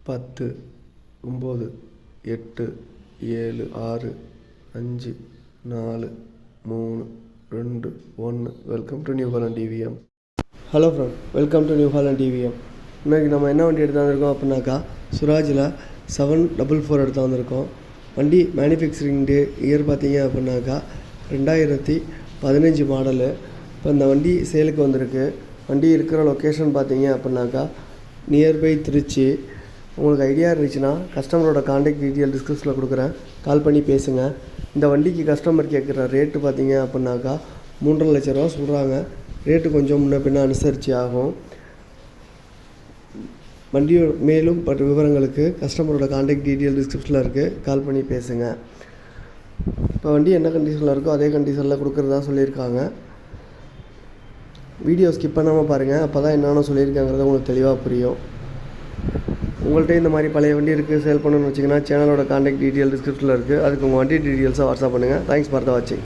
10 9 8 7 6 5 4 3 2 1. Welcome to New Holland TVM. Hello friend, welcome to New Holland TVM. இன்றைக்கி நம்ம என்ன வண்டி எடுத்து வந்திருக்கோம் அப்படின்னாக்கா, சுராஜில் 744 எடுத்து வந்திருக்கோம். வண்டி மேனுஃபேக்சரிங் இயர் பார்த்தீங்க அப்படின்னாக்கா 2015 மாடலு. இப்போ இந்த வண்டி சேலுக்கு வந்திருக்கு. வண்டி இருக்கிற லொக்கேஷன் பார்த்தீங்க அப்படின்னாக்கா நியர்பை திருச்சி. உங்களுக்கு ஐடியா இருந்துச்சுன்னா கஸ்டமரோட கான்டாக்ட் டீட்டெயில் டிஸ்கிரிப்ஷனில் கொடுக்குறேன், கால் பண்ணி பேசுங்க. இந்த வண்டிக்கு கஸ்டமர் கேட்குற ரேட்டு பார்த்தீங்க அப்படின்னாக்கா 3.5 லட்ச ரூபா சொல்கிறாங்க. ரேட்டு கொஞ்சம் முன்ன பின்ன அனுசரித்து ஆகும். வண்டியோட மேலும் விவரங்களுக்கு கஸ்டமரோட கான்டாக்ட் டீட்டெயில் டிஸ்கிரிப்ஷனில் இருக்குது, கால் பண்ணி பேசுங்க. இப்போ வண்டி என்ன கண்டிஷனில் இருக்கோ அதே கண்டிஷனில் கொடுக்குறதா சொல்லியிருக்காங்க. வீடியோ ஸ்கிப் பண்ணாமல் பாருங்கள், அப்போ தான் என்னென்ன சொல்லியிருக்காங்கிறது உங்களுக்கு தெளிவாக புரியும். உங்கள்கிட்ட இந்த மாதிரி பழைய வண்டி இருக்குது, சேல் பண்ணணும்னு வச்சிங்கன்னா சேனலோட கான்டாக்ட் டீட்டெயில் டிஸ்கிரிப்ஷனில் இருக்குது. அதுக்கு உங்கள் வண்டி டீட்டெயில்ஸை வாட்ஸ்அப் பண்ணுங்கள். தேங்க்ஸ் ஃபார் த வாட்சிங்.